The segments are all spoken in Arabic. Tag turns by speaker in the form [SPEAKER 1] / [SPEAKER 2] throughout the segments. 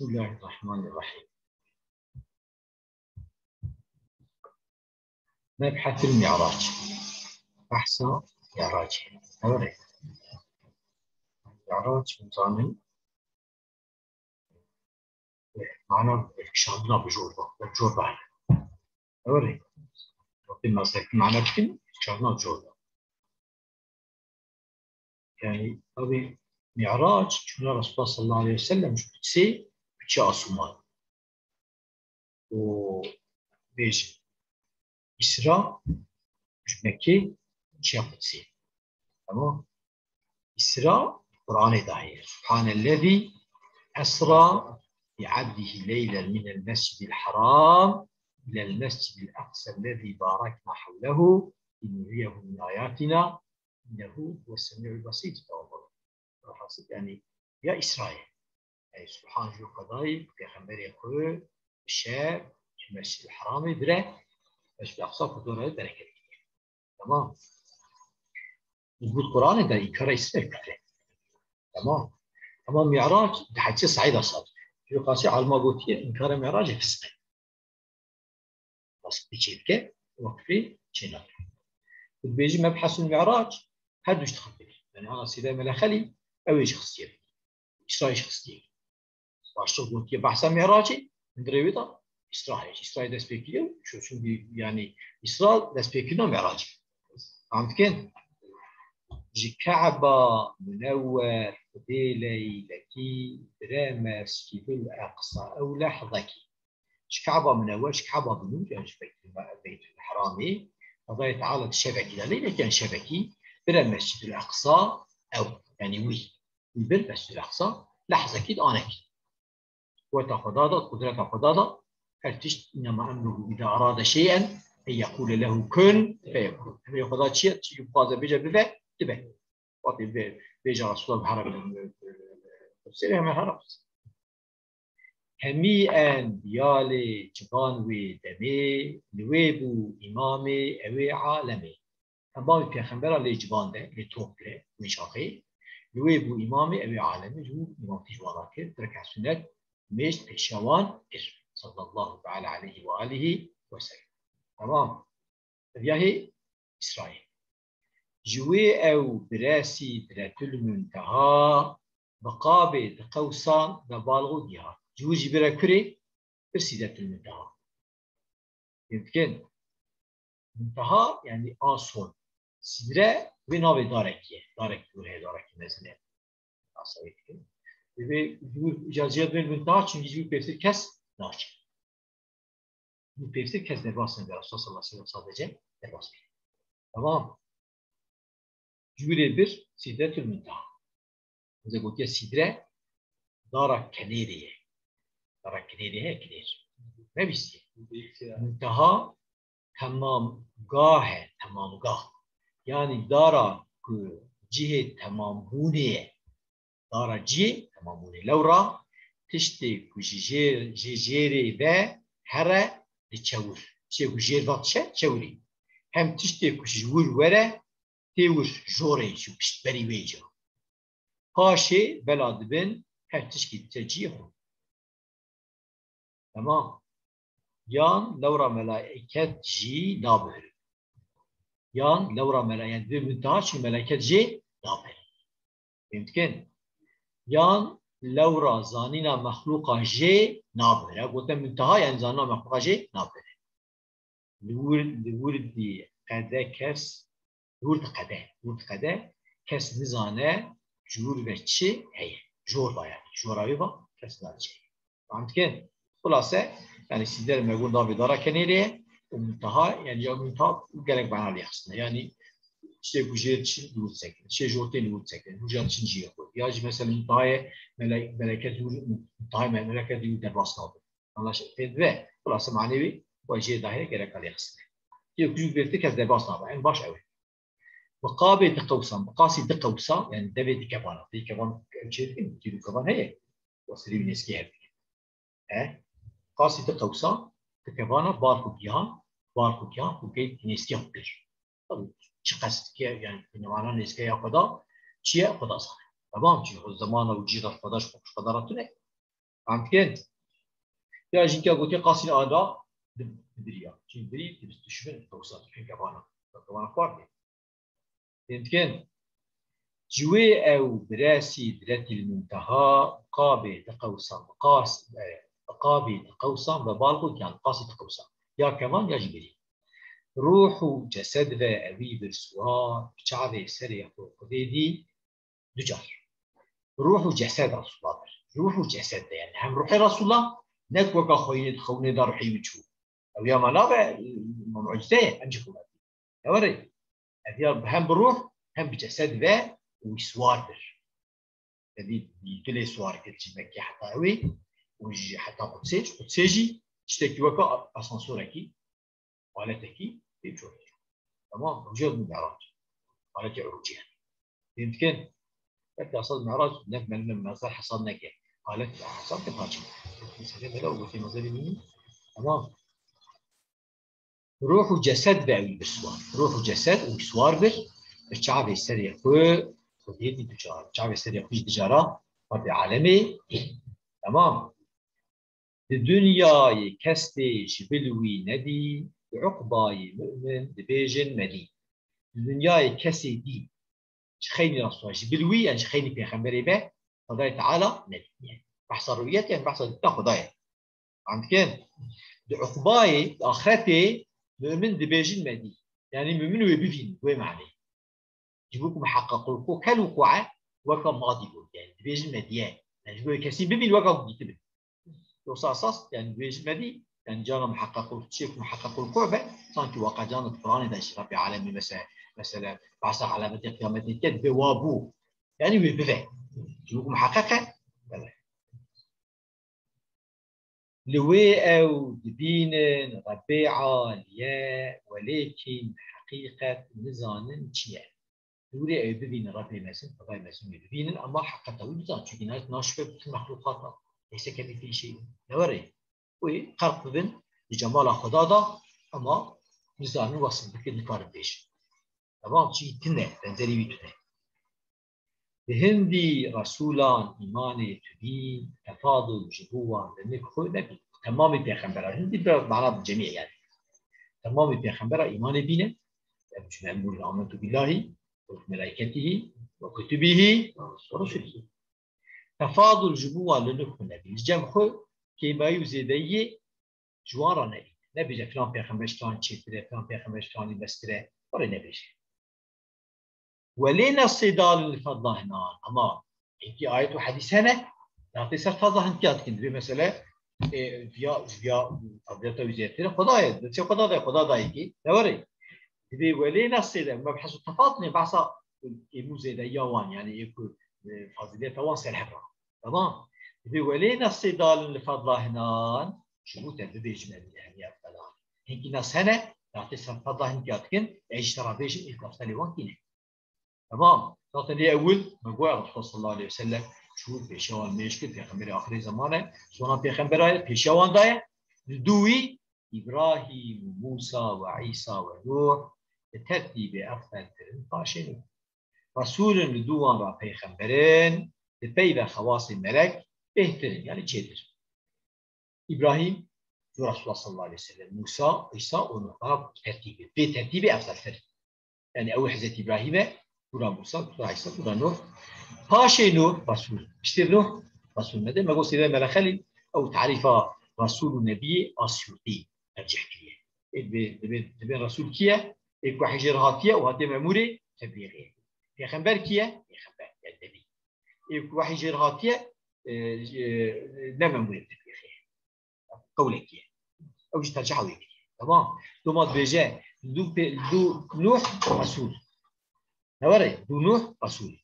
[SPEAKER 1] بسم الله الرحمن الرحيم. مبحث المعراج. بحث معراج. المعراج من زمان معنا شغلنا بجوربة أوري وقت ما سكت معنا كتير شغلنا بجوربة يعني هذه معراج كنا رسول صلى الله عليه وسلم شو بتسي بتشاء سمان وبيج إسراء مش مكي بتشاء بتسي تمام. إسراء قرآن داهية سبحان الذي أسرى بعبده ليلا من المسجد الحرام إلى المسجد الأقصى الذي باركنا حوله لنريه من آياتنا إنه هو السميع البصير. يعني يا إسرائيل أي سبحان جو قضاي بيغمبر يقول الشاب في المسجد الحرام بره المسجد الأقصى قدره بركة تمام. يقول القرآن ده إنكار إسرائيل كفر تمام. تمام معراج ده حديث صعيدة صادق في قاسي على ما قلت إنكار معراج فسق بس بيجيبك وقفي شنو بيجي مبحث المعراج هذا مش تخطي يعني أنا سيدا ملخلي أو إيش خصير إسرائيل شخصية واشتغل قلت بحث معراجي من دريويدا إسرائيل دست بيكيو شو يعني إسرائيل دست بيكيو معراج فهمت كين جي كعبة منور ليلتي درامس في الأقصى أو لحظك كعبة منور كعبة بنور يعني بيت الحرامي الله تعالى الشبكي ليلة كان شبكي بلا المسجد الأقصى أو يعني بلا المسجد الأقصى لحظة كده أنا كده وتفضاضة قدرة تفضاضة هل إنما أمره إذا أراد شيئا أن يقول له كن فيكون يقضى شيء يبقى بيجا بفا تبع وطي بيجا رسول الله بحرب تفسيرها ما حرب هميئا يالي جبان ودمي نويبو إمامي أوي عالمي همبامي پیغمبر لي جبان ده لتوكله مشاقي نويبو إمامي أوي عالمي جو إمام تجوانا كر تركع سنة مش بشوان كر صلى الله تعالى عليه وآله وسلم تمام. فياهي إسرائيل جوي أو براسي درات المنتهى بقابة قوسان دبالغو ديها جوجي برا كري برسيدة المنتهى يمكن منتهى يعني آسون سدرة بنابي داركية دارك دوره دارك مزنة أصابي كده يقول إجازيات من المنتهى çünkü يجيب بيفسir kes naçı bu beyfsir kes derbasını der Resulullah sallallahu aleyhi ve sellem sadece derbas bir tamam. Jüri bir sidretül muntaha bize gotiye sidre darak keneriye kenir ne bilsin muntaha tamam gahe tamam gah yani dara ku cihe tamam huniye dara cihe tamam huniye levra tişti ku jijeri ve here li çevur şey ku jirvatşe çevuri hem tişti ku jivur vere tevur jore şu pişberi veca paşe beladibin her tişki tecihu tamam yan levra melaiket ji nabır yan levra melaiket bir müntehâ şu melaiket ji nabır mümkün yan levra zanina mahluka ji nabır ya bu da müntehâ yani zanina mahluka ji nabır lwurdi qede kes lwurd qede kes nizane jur ve çi heye jorda yani joravi va kes nizane mümkün خلاصه يعني سيدر ما يقول ضابط دارا كنيري ومنتهى يعني يوم منتهى قالك معنا اللي خصنا يعني شيء وجد شيء نقول سكن شيء جوتين نقول سكن وجد شيء نجي يقول ياجي مثلا منتهى ملكات منتهى ملكات يودر راسنا الله شيء في ذا خلاصه معنوي وجه ظاهر قالك اللي خصنا يوجد بيرتك هذا راسنا يعني باش قوي مقابل تقوسا مقاصد تقوسا يعني ده بيدي كمان دي كمان شيء تيجي كمان هي وصلي بنسكي هذا قاصد قوسا تكوانا باركو كيان وكيت نسكي بير طب شقست كي يعني نوانا نسكي يا قدا شيء قدا صح تمام شيء الزمان وجيد القداش قدرتنا عم كان يا جيكا قلتي قاسين آدا بدريا شيء بدري تبستشفن توصل في كمان فاضي فهمت كان جوي أو براسي درتي المنتهى قابي تقوسا قابي تقوسا ببالغ كان قاسي تقوسا يا كمان يا جبري روح جسد ذا أبي برسوا بشعبي سريع قديدي دجار روح جسد رسول الله روح جسد يعني هم روح رسول الله نكوك خوين خوني دار روحي بتشو أو يا منابع معجزة أنجكم يا وري هم بروح هم بجسد ذا ويسوار هذه تلي سوار كتجي حتى قوي ويجي حتى قدسيجي تشتكي وكا اسانسور اكي والتكي بيجو تمام وجود المعراج والتي عروجها يمكن حتى اصل المعراج نكمل من المنازل حصلنا كي قالت حصلت فاجي مثلا لو في مزال مني تمام روح وجسد بقى بالسوار روح وجسد وسوار بالشعب السريع خذيتي تجارة الشعب السريع فيش تجارة في عالمي تمام الدنيا كستي جبلوي ندي عقباي مؤمن دبيجن مدي الدنيا كسي دي شخيني رسول جبلوي يعني شخيني في خمبري به خداي تعالى نبي يعني بحث الرؤيات يعني بحث التاخداي عند كان عقباي آخرتي مؤمن دبيجن مدي يعني مؤمن ويبيفين وين معنى جبوكم حققوا لكم كالوقوع وكم ماضي يعني دبيجن مديان يعني جبوك كسي بيبين وكم بيتبين وصاص يعني بيج مدي يعني جانا محققوا تشيك محققوا الكعبة صانك واقع جانا القرآن ده شيء ربي عالمي مثلا بعث علامة القيامة كد بوابو يعني بيبين جبوكم محققة لواء أو دبين ربيعة لياء ولكن حقيقة نزان تشياء دوري أو ببين ربي مثلا ربي مثلا ببين أما حقيقة نزان تشينات ناشفة في المخلوقات ليس كمثل شيء نوري وقرب بين لجمال خدا دا أما نزان وصل بكل نكار بيش طبعا شيء تنه تنزلي بيتنه بهندي رسولان إيمان تبين تفاضل جبوة لنكخو نبي تمام بيخمبرا هندي بمعنى الجميع يعني تمام بيخمبرا إيمان بينه مش نقول آمنت بالله وملائكته وكتبه ورسله تفاضل جبوة لنكخو نبي الجمع كيما يزيدي جوارا نبي فلان بيخمبر شلون تشيتره فلان بيخمبر شلون يبستره ولا نبي ولينا الصيدال الفضل هنا أما هيك آية وحديث هنا نعطي سر فضل هنتيات كندري مثلا فيا فضلته وزيادته خدايا ده خدا دايكي دوري تبي ولينا الصيدال ما بحسوا تفاضل بعصا مو زيد يوان يعني يكون فضيلته وان سرحبه تمام تبي ولينا الصيدال الفضل هنا شو تبي جمال يعني أفضل هيك ناس هنا نعطي سر فضل هنتيات كن عيش ترى بيش الكفتة لوان كينه تمام تاتني أول مجموعة الرسول صلى الله عليه وسلم شو بيشوان مشكل في خمر آخر زمانه سونا في خمر بيشوان داية دوي إبراهيم وموسى وعيسى ونوح بترتيب أفضل قاشين رسول لدوان را في خمرين ببيبة خواص الملك بهترين يعني جدر إبراهيم رسول الله صلى الله عليه وسلم موسى عيسى ونوح بترتيب أفضل فرد يعني أول حزة إبراهيم كورا موسى كورا عيسى كورا نوح هاشي نوح رسول اشتر نوح رسول مدى ما قلت إذا ملخلي أو تعريف رسول النبي أسيوطي أرجح كيه دبين رسول كيه إكوا حجر هاتية وهاتية مأموري تبليغية يخنبر كيه يخنبر النبي إكوا حجر هاتية نمأموري تبليغية قولي كيه أو جي ترجح ويكيه تمام دومات بيجا دو نوح رسول نوري دو نوح رسول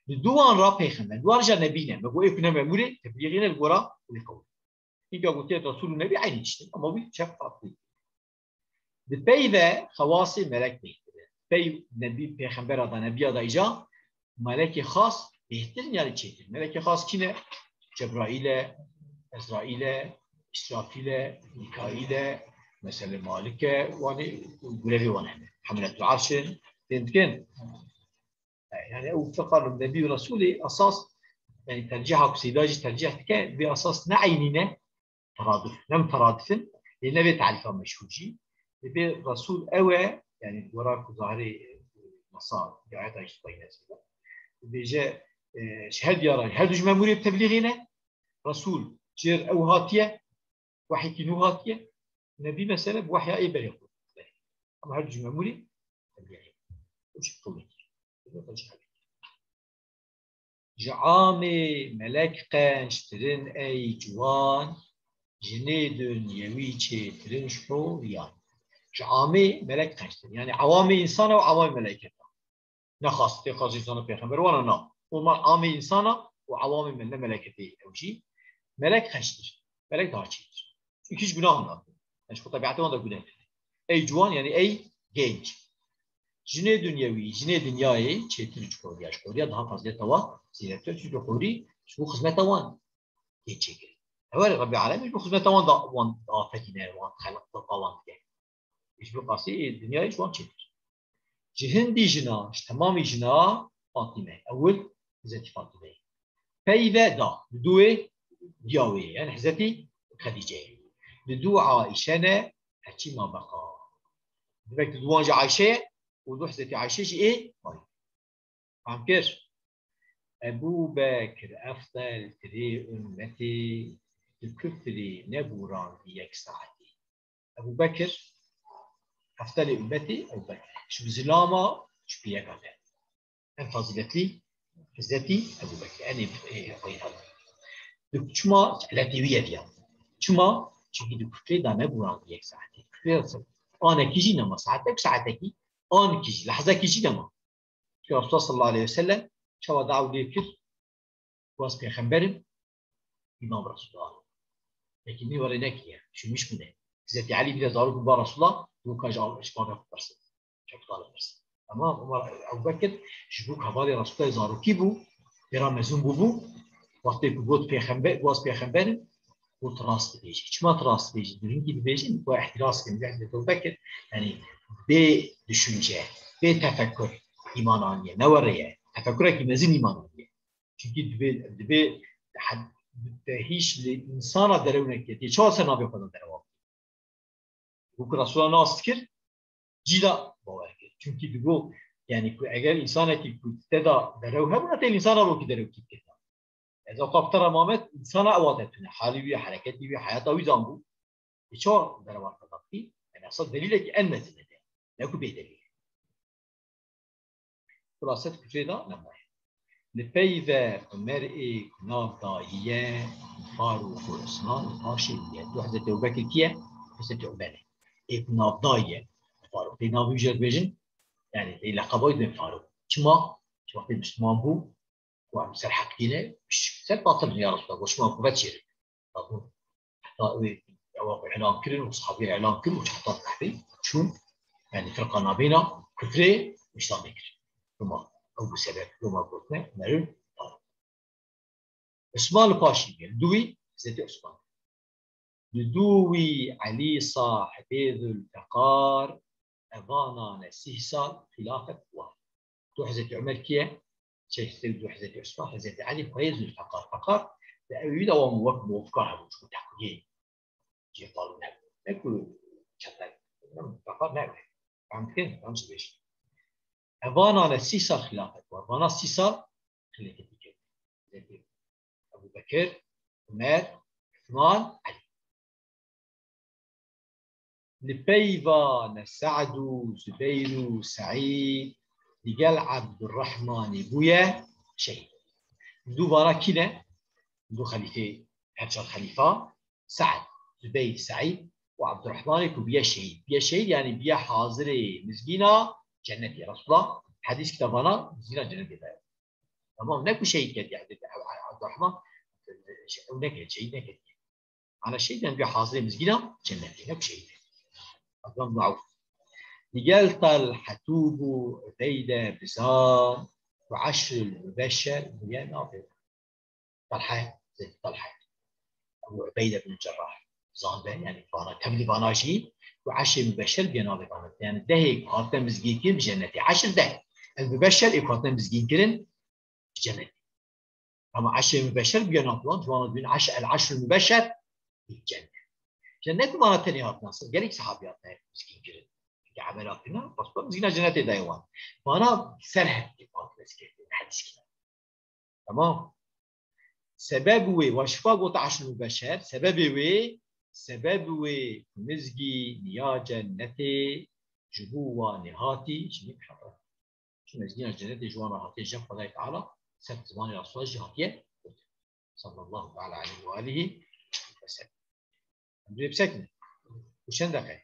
[SPEAKER 1] دوان را پیغمبر دوان جا نبینا مگو ایکنا ماموره تبلیغین الگورا والقول اینجا قلت رسول النبي عين يشتم اما بي شاف عقلي ببيذا خواص ملك بهتر بي نبي پیغمبر هذا نبي هذا اجا ملك خاص بهتر يعني چیتر ملك خاص كينه جبرائيل اسرائيل اسرافيل ميكائيل مثلا مالك واني ولي وانا حملة العرش يمكن يعني أو فقر النبي ورسوله أساس يعني ترجيحك سيداجي ترجيحك بأساس نعيننا ترادف نم ترادفن لنبي تعريفه مشهوجي لبي رسول أوى يعني وراك ظاهري مصار قاعد عايش بين الناس بيجا شهد يرى هذا جمع مريب تبليغنا رسول جير أو هاتية وحي كنو هاتية نبي مثلا بوحي أي بليغ أما هذا جمع مريب تبليغنا وش تقولي جعامي ملك قانش ترين أي جوان جنيدن يويتشي ترين شحو ريان جعامي ملك قانش يعني عوامي إنسان وعوامي ملائكة نخاص تقاضي إنسان بيخبر وانا نا وما عامي إنسان وعوامي من ملائكة أو شيء ملك قانش ملك دارشير إيش جناهنا إيش بطبيعته هذا جناه أي جوان يعني أي جيج جنه دنیوی جنه دنیایی چهتری چکوری اشکوری daha fazla tava ziyaretler çünkü kuri şu hizmet avan geçecek. Evet Rabbi Alem bu hizmet avan da avan afetine avan halakta avan diye. İş bu kası dünyayı şu an çekiyor. Cihin dijna tamamı jina Fatime. Evvel Hazreti Fatime. Peyve da duye diyavi yani Hazreti Hatice. Dudu Aişe'ne hakima baka. Demek ki duanca Ayşe وضوح ذاتي عايشة إيه؟ طيب عم كير أبو بكر أفضل تري أمتي الكفري نبوران بيك ساعتي أبو بكر أفضل أمتي أبو بكر شو بزلامة شو بيك هذا أنا فضيلتي ذاتي أبو بكر أنا أقول هذا شما لاتيوية ديا شما çünkü الكفري دا نبوران بيك ساعتي كفري أنا كيجي نما ساعتك ساعتك آن کیجی لحظه کیجی دما که رسول صلی الله علیه و سلم شوا دعوت کرد واس پیغمبرم امام رسول الله لكن مين ولا ناكيه شو مش منه زي علي بن زارو بن رسول الله هو كان جاء ايش ما بيقدرش شو طالب بس تمام عمر ابو بكر شبوك حوالي رسول الله زارو كيبو برامزون بوبو وقت يقول پیغمبر واس پیغمبرم وتراست بيجي شو ما تراست بيجي درينكي بيجي هو احتراس من بعد ابو بكر يعني به düşünce, به tefekkür imananiye, ne var ya? Tefekküre ki mezin imananiye. Çünkü dve hiç insana derevnek yetiyor. Çoğu sen abi kadar derevam. Bu Resulullah nasıl cila bavar ki. Çünkü bu yani eğer insana ki teda derev hem ne tel insana ro ki derev ki. İza kaptara Muhammed insana avat etine. Hali bir hareketi bir hayata bir zambu. Çoğu derevam kadar ki. Yani asıl delile ki en mezine. ناكو بيدليل خلاصة كفيدا نمر لبيذا مرئي نافضائية فارو فرسنان هاشمية دو حزة أبوبكر كيه حزة عبانة إيه نافضائية فارو في نافي جد بيجن يعني في لقبايد من فارو كما في مسلمان بو وعم سر حقينه مش سر باطل يا رسول الله وش ما كبتشير طبعا إعلان كل وصحابي إعلان كل وحطات تحتي شو يعني فرقة نابينا كفري مش طابقر لما أو سبب لما قلنا نرد طارق عثمان الباشي دوي زيت عثمان دوي علي صاحب ذو الفقار أبانا نسيسا خلافة واحد دو حزة عمر كيه شيخ دو حزة عثمان حزة علي فايز ذو الفقار فقار لأيود أو موفقار هم شو تحقيقين جي قالوا نقول شتى فقار نعم ممكن خمس بيش أبانا على 6 سال خلافة وأبانا 6 سال خلافة كده زي أبو بكر عمر عثمان علي لبيبا سعد زبير سعيد لقال عبد الرحمن بويا شهيد دو باراكينا دو خليفة هرشال خليفة سعد زبير سعيد وعبد الرحمن كبيا شهيد بيا شهيد يعني بيا حاضر مسكينة جنة رسول الله حديث كتابنا مسكينة جنة تمام نكو شهيد كده يعني عبد الرحمن ونكد شهيد نكد على شهيد يعني بيا حاضر مسكينة جنة نكو شهيد أظن معروف رجال طلحة توبو عبيدة بزار وعشر المبشر ويا نافذ طلحة زي طلحة أبو عبيدة بن الجراح زانبه يعني فانا كملي باناشي وعشر مبشر بينافذ فانا يعني ده هيك هاتنا مزجين كين بجنتي 10 ده المبشر يكون مزجين كين بجنتي اما 10 المبشر بيان اطلان جوانا بين العشر المبشر بالجنه. جنة ما تنيات ناس قالك صحابيات مسكين كده عملاتنا بس مسكين جنة دايوان وانا سرحت كفاك مسكين حدث كده تمام. سبب وشفا قلت 10 المبشر سبب مزجي نيا جنتي جهوا نهاتي شنو حضر شو مزجي جنتي جوانا هاتي جنب الله تعالى سبت زمان رسول جهاتيه صلى الله تعالى عليه واله وسلم. بسكنه وشن دقيقه